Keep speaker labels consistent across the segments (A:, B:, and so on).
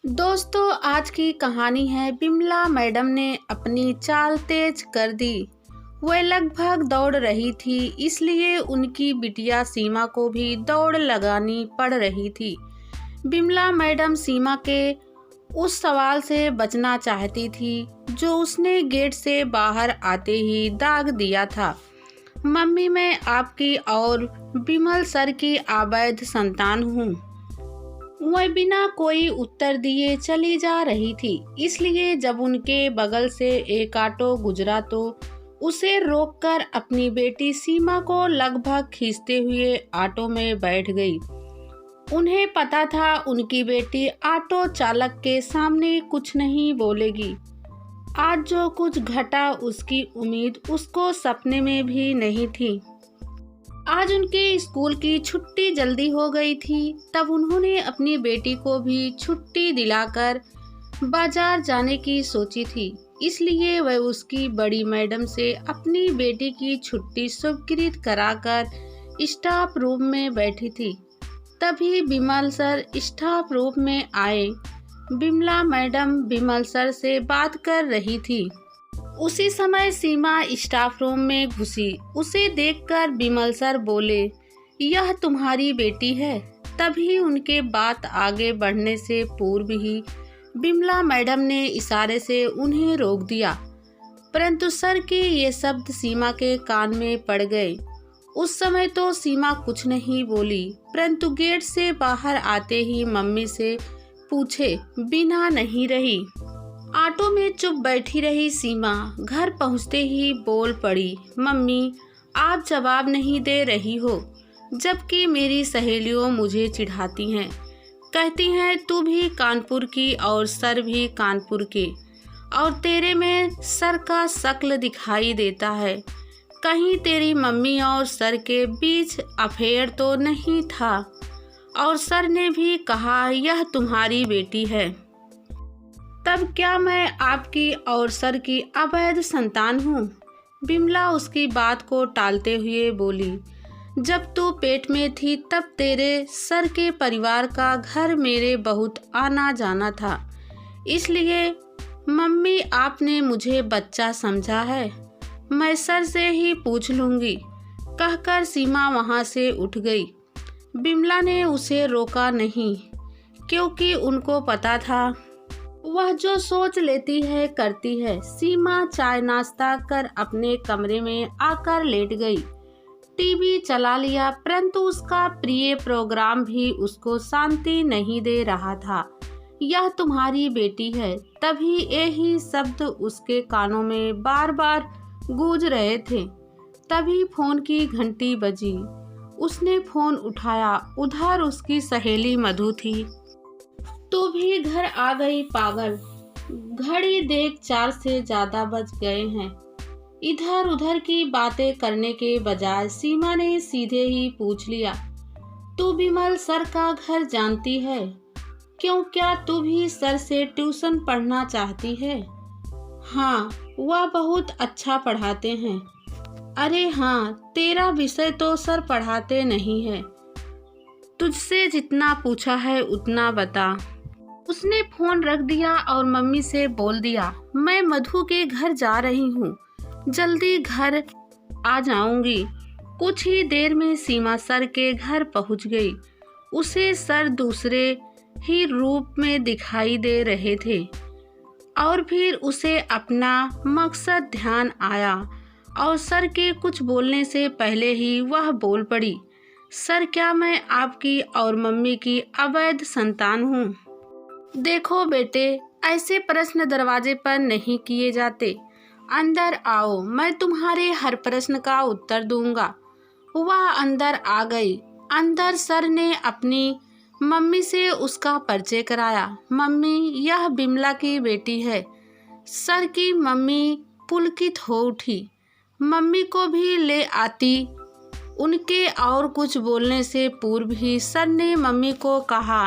A: दोस्तों, आज की कहानी है बिमला मैडम ने अपनी चाल तेज कर दी। वह लगभग दौड़ रही थी, इसलिए उनकी बिटिया सीमा को भी दौड़ लगानी पड़ रही थी। बिमला मैडम सीमा के उस सवाल से बचना चाहती थी जो उसने गेट से बाहर आते ही दाग दिया था। मम्मी, मैं आपकी और बिमल सर की अवैध संतान हूँ। वह बिना कोई उत्तर दिए चली जा रही थी, इसलिए जब उनके बगल से एक ऑटो गुजरा तो उसे रोककर अपनी बेटी सीमा को लगभग खींचते हुए ऑटो में बैठ गई। उन्हें पता था उनकी बेटी ऑटो चालक के सामने कुछ नहीं बोलेगी। आज जो कुछ घटा उसकी उम्मीद उसको सपने में भी नहीं थी। आज उनके स्कूल की छुट्टी जल्दी हो गई थी, तब उन्होंने अपनी बेटी को भी छुट्टी दिलाकर बाजार जाने की सोची थी। इसलिए वह उसकी बड़ी मैडम से अपनी बेटी की छुट्टी स्वीकृत कराकर स्टाफ रूम में बैठी थी। तभी बिमल सर स्टाफ रूम में आए। बिमला मैडम बिमल सर से बात कर रही थी। उसी समय सीमा स्टाफ रूम में घुसी। उसे देखकर बिमल सर बोले, यह तुम्हारी बेटी है। तभी उनके बात आगे बढ़ने से पूर्व ही बिमला मैडम ने इशारे से उन्हें रोक दिया, परंतु सर के ये शब्द सीमा के कान में पड़ गए। उस समय तो सीमा कुछ नहीं बोली, परंतु गेट से बाहर आते ही मम्मी से पूछे बिना नहीं रही। ऑटो में चुप बैठी रही सीमा घर पहुंचते ही बोल पड़ी, मम्मी, आप जवाब नहीं दे रही हो, जबकि मेरी सहेलियों मुझे चिढ़ाती हैं। कहती हैं तू भी कानपुर की और सर भी कानपुर के, और तेरे में सर का शक्ल दिखाई देता है। कहीं तेरी मम्मी और सर के बीच अफेयर तो नहीं था? और सर ने भी कहा यह तुम्हारी बेटी है। तब क्या मैं आपकी और सर की अवैध संतान हूँ? बिमला उसकी बात को टालते हुए बोली, जब तू पेट में थी तब तेरे सर के परिवार का घर मेरे बहुत आना जाना था, इसलिए मम्मी आपने मुझे बच्चा समझा है। मैं सर से ही पूछ लूँगी, कहकर सीमा वहाँ से उठ गई। बिमला ने उसे रोका नहीं, क्योंकि उनको पता था वह जो सोच लेती है करती है। सीमा चाय नाश्ता कर अपने कमरे में आकर लेट गई। टीवी चला लिया, परंतु उसका प्रिय प्रोग्राम भी उसको शांति नहीं दे रहा था। यह तुम्हारी बेटी है, तभी यही शब्द उसके कानों में बार बार गूंज रहे थे। तभी फोन की घंटी बजी। उसने फोन उठाया। उधर उसकी सहेली मधु थी। तू भी घर आ गई पागल, घड़ी देख 4 से ज्यादा बज गए हैं। इधर उधर की बातें करने के बजाय सीमा ने सीधे ही पूछ लिया, तू बिमल सर का घर जानती है? क्यों, क्या तू भी सर से ट्यूशन पढ़ना चाहती है? हाँ, वह बहुत अच्छा पढ़ाते हैं। अरे हाँ, तेरा विषय तो सर पढ़ाते नहीं है। तुझसे जितना पूछा है उतना बता। उसने फोन रख दिया और मम्मी से बोल दिया, मैं मधु के घर जा रही हूँ, जल्दी घर आ जाऊंगी। कुछ ही देर में सीमा सर के घर पहुँच गई। उसे सर दूसरे ही रूप में दिखाई दे रहे थे, और फिर उसे अपना मकसद ध्यान आया और सर के कुछ बोलने से पहले ही वह बोल पड़ी, सर, क्या मैं आपकी और मम्मी की अवैध संतान हूँ? देखो बेटे, ऐसे प्रश्न दरवाजे पर नहीं किए जाते। अंदर आओ, मैं तुम्हारे हर प्रश्न का उत्तर दूंगा। वह अंदर आ गई। अंदर सर ने अपनी मम्मी से उसका परिचय कराया। मम्मी, यह बिमला की बेटी है। सर की मम्मी पुलकित हो उठी। मम्मी को भी ले आती। उनके और कुछ बोलने से पूर्व ही सर ने मम्मी को कहा,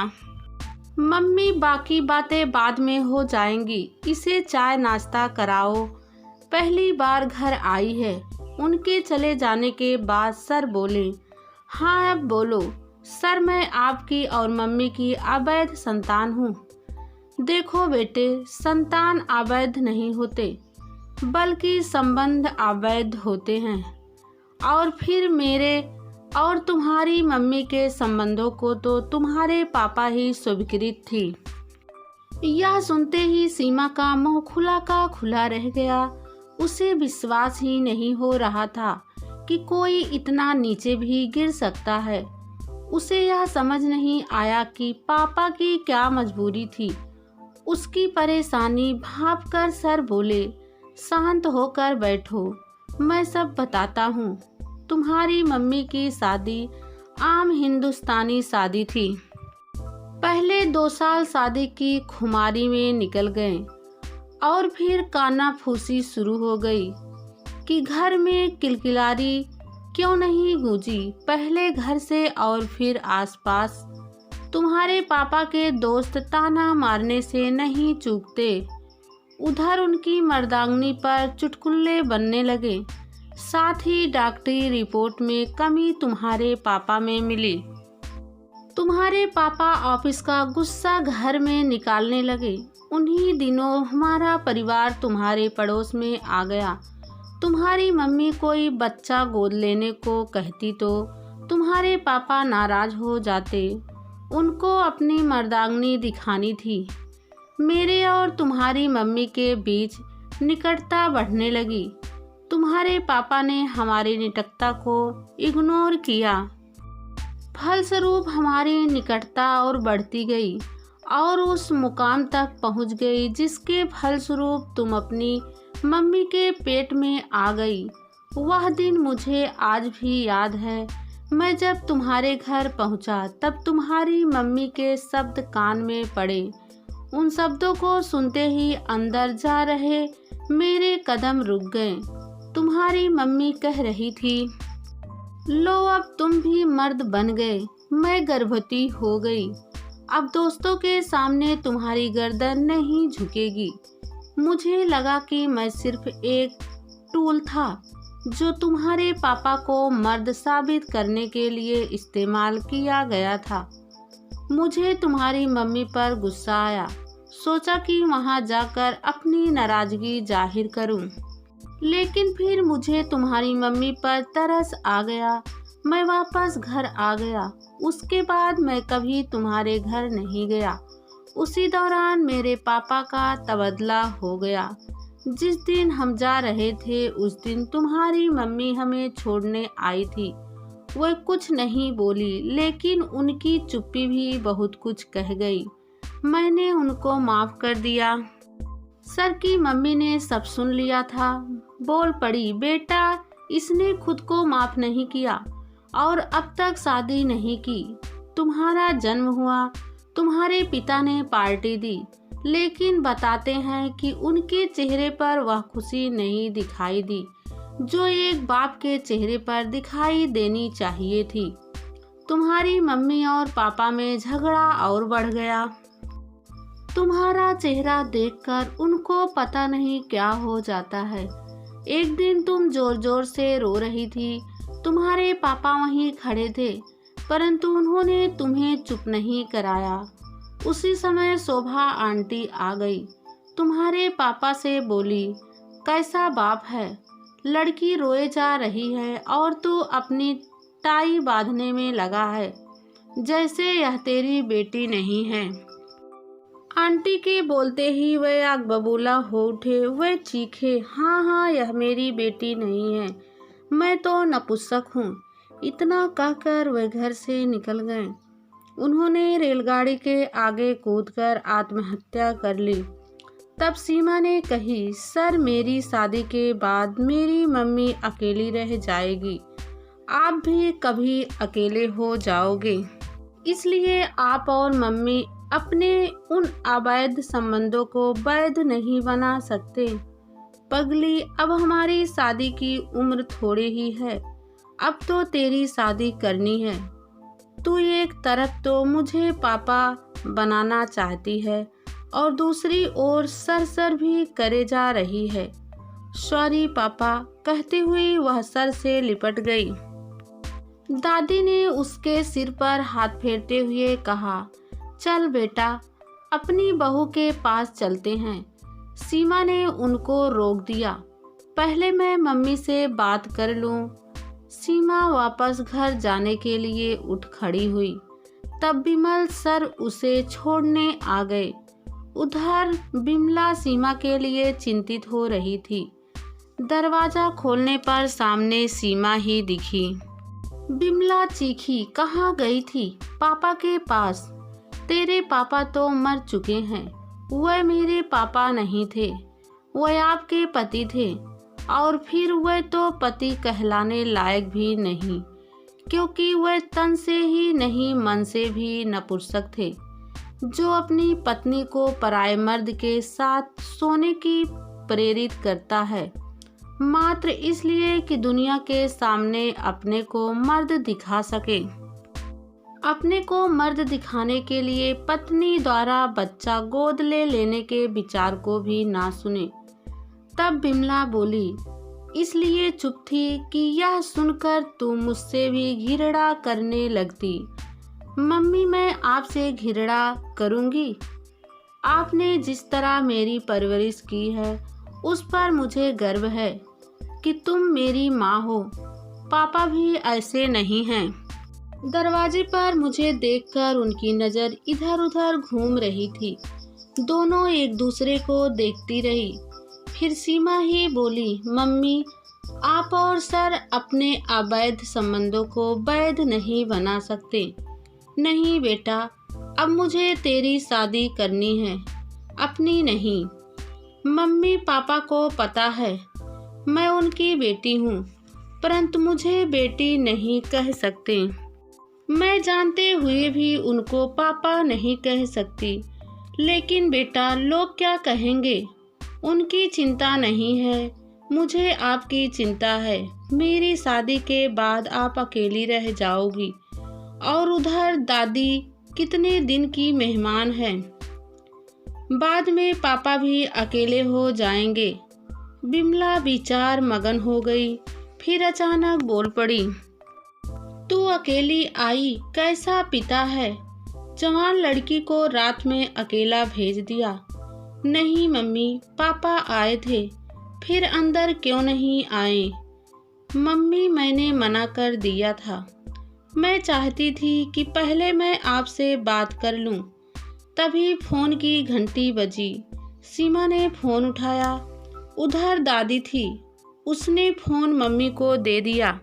A: मम्मी, बाकी बातें बाद में हो जाएंगी, इसे चाय नाश्ता कराओ, पहली बार घर आई है। उनके चले जाने के बाद सर बोले, हाँ अब बोलो। सर, मैं आपकी और मम्मी की अवैध संतान हूँ। देखो बेटे, संतान अवैध नहीं होते, बल्कि संबंध अवैध होते हैं। और फिर मेरे और तुम्हारी मम्मी के संबंधों को तो तुम्हारे पापा ही स्वीकृत थी। यह सुनते ही सीमा का मुंह खुला का खुला रह गया। उसे विश्वास ही नहीं हो रहा था कि कोई इतना नीचे भी गिर सकता है। उसे यह समझ नहीं आया कि पापा की क्या मजबूरी थी। उसकी परेशानी भांपकर सर बोले, शांत होकर बैठो, मैं सब बताता हूँ। तुम्हारी मम्मी की शादी आम हिंदुस्तानी शादी थी। पहले 2 साल शादी की खुमारी में निकल गए और फिर कानाफूसी शुरू हो गई कि घर में किलकिलारी क्यों नहीं गूंजी। पहले घर से और फिर आसपास। तुम्हारे पापा के दोस्त ताना मारने से नहीं चूकते। उधर उनकी मर्दांगनी पर चुटकुले बनने लगे। साथ ही डॉक्टरी रिपोर्ट में कमी तुम्हारे पापा में मिली। तुम्हारे पापा ऑफिस का गुस्सा घर में निकालने लगे। उन्हीं दिनों हमारा परिवार तुम्हारे पड़ोस में आ गया। तुम्हारी मम्मी कोई बच्चा गोद लेने को कहती तो तुम्हारे पापा नाराज हो जाते। उनको अपनी मर्दांगनी दिखानी थी। मेरे और तुम्हारी मम्मी के बीच निकटता बढ़ने लगी। तुम्हारे पापा ने हमारी निकटता को इग्नोर किया। फलस्वरूप हमारी निकटता और बढ़ती गई और उस मुकाम तक पहुंच गई जिसके फलस्वरूप तुम अपनी मम्मी के पेट में आ गई। वह दिन मुझे आज भी याद है। मैं जब तुम्हारे घर पहुंचा तब तुम्हारी मम्मी के शब्द कान में पड़े। उन शब्दों को सुनते ही अंदर जा रहे मेरे कदम रुक गए। तुम्हारी मम्मी कह रही थी, लो अब तुम भी मर्द बन गए। मैं गर्भवती हो गई। अब दोस्तों के सामने तुम्हारी गर्दन नहीं झुकेगी। मुझे लगा कि मैं सिर्फ एक टूल था जो तुम्हारे पापा को मर्द साबित करने के लिए इस्तेमाल किया गया था। मुझे तुम्हारी मम्मी पर गुस्सा आया। सोचा कि वहां जाकर अपनी नाराजगी जाहिर करूं। लेकिन फिर मुझे तुम्हारी मम्मी पर तरस आ गया। मैं वापस घर आ गया। उसके बाद मैं कभी तुम्हारे घर नहीं गया। उसी दौरान मेरे पापा का तबादला हो गया। जिस दिन हम जा रहे थे उस दिन तुम्हारी मम्मी हमें छोड़ने आई थी। वह कुछ नहीं बोली, लेकिन उनकी चुप्पी भी बहुत कुछ कह गई। मैंने उनको माफ कर दिया। सर की मम्मी ने सब सुन लिया था। बोल पड़ी, बेटा इसने खुद को माफ नहीं किया और अब तक शादी नहीं की। तुम्हारा जन्म हुआ, तुम्हारे पिता ने पार्टी दी, लेकिन बताते हैं कि उनके चेहरे पर वह खुशी नहीं दिखाई दी जो एक बाप के चेहरे पर दिखाई देनी चाहिए थी। तुम्हारी मम्मी और पापा में झगड़ा और बढ़ गया। तुम्हारा चेहरा देखकर उनको पता नहीं क्या हो जाता है। एक दिन तुम जोर जोर से रो रही थी। तुम्हारे पापा वहीं खड़े थे, परंतु उन्होंने तुम्हें चुप नहीं कराया। उसी समय शोभा आंटी आ गई। तुम्हारे पापा से बोली, कैसा बाप है, लड़की रोए जा रही है और तू अपनी टाई बांधने में लगा है, जैसे यह तेरी बेटी नहीं है। आंटी के बोलते ही वह आग बबूला हो उठे। वह चीखे, हाँ हाँ, यह मेरी बेटी नहीं है, मैं तो नपुंसक हूँ। इतना कहकर वह घर से निकल गए। उन्होंने रेलगाड़ी के आगे कूदकर आत्महत्या कर ली। तब सीमा ने कही, सर मेरी शादी के बाद मेरी मम्मी अकेली रह जाएगी। आप भी कभी अकेले हो जाओगे, इसलिए आप और मम्मी अपने उन अवैध संबंधों को वैध नहीं बना सकते। पगली, अब हमारी शादी की उम्र थोड़ी ही है। अब तो तेरी शादी करनी है। तू एक तरफ तो मुझे पापा बनाना चाहती है और दूसरी ओर सर भी करे जा रही है। सॉरी पापा, कहते हुए वह सर से लिपट गई। दादी ने उसके सिर पर हाथ फेरते हुए कहा, चल बेटा, अपनी बहू के पास चलते हैं। सीमा ने उनको रोक दिया। पहले मैं मम्मी से बात कर लूं। सीमा वापस घर जाने के लिए उठ खड़ी हुई। तब बिमल सर उसे छोड़ने आ गए। उधर बिमला सीमा के लिए चिंतित हो रही थी। दरवाजा खोलने पर सामने सीमा ही दिखी। बिमला चीखी, कहाँ गई थी? पापा के पास। तेरे पापा तो मर चुके हैं। वह मेरे पापा नहीं थे, वह आपके पति थे। और फिर वह तो पति कहलाने लायक भी नहीं, क्योंकि वह तन से ही नहीं मन से भी नपुंसक थे, जो अपनी पत्नी को पराये मर्द के साथ सोने की प्रेरित करता है, मात्र इसलिए कि दुनिया के सामने अपने को मर्द दिखा सके। अपने को मर्द दिखाने के लिए पत्नी द्वारा बच्चा गोद लेने के विचार को भी ना सुने। तब बिमला बोली, इसलिए चुप थी कि यह सुनकर तू मुझसे भी घृणा करने लगती। मम्मी, मैं आपसे घृणा करूंगी? आपने जिस तरह मेरी परवरिश की है उस पर मुझे गर्व है कि तुम मेरी माँ हो। पापा भी ऐसे नहीं हैं। दरवाजे पर मुझे देखकर उनकी नज़र इधर उधर घूम रही थी। दोनों एक दूसरे को देखती रही। फिर सीमा ही बोली, मम्मी, आप और सर अपने अवैध संबंधों को वैध नहीं बना सकते। नहीं बेटा, अब मुझे तेरी शादी करनी है, अपनी नहीं। मम्मी पापा को पता है मैं उनकी बेटी हूँ, परंतु मुझे बेटी नहीं कह सकते। मैं जानते हुए भी उनको पापा नहीं कह सकती। लेकिन बेटा, लोग क्या कहेंगे? उनकी चिंता नहीं है, मुझे आपकी चिंता है। मेरी शादी के बाद आप अकेली रह जाओगी, और उधर दादी कितने दिन की मेहमान हैं। बाद में पापा भी अकेले हो जाएंगे। बिमला विचार मगन हो गई। फिर अचानक बोल पड़ी, तू अकेली आई, कैसा पिता है? जवान लड़की को रात में अकेला भेज दिया। नहीं मम्मी, पापा आए थे, फिर अंदर क्यों नहीं आए? मम्मी, मैंने मना कर दिया था। मैं चाहती थी कि पहले मैं आपसे बात कर लूं। तभी फोन की घंटी बजी। सीमा ने फोन उठाया। उधर दादी थी। उसने फोन मम्मी को दे दिया।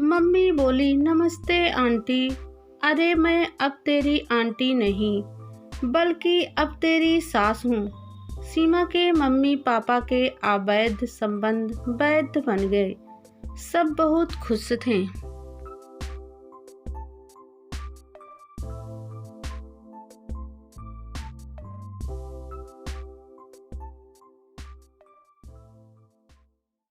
A: मम्मी बोली, नमस्ते आंटी। अरे मैं अब तेरी आंटी नहीं, बल्कि अब तेरी सास हूँ। सीमा के मम्मी पापा के अवैध संबंध वैध बन गए। सब बहुत खुश थे।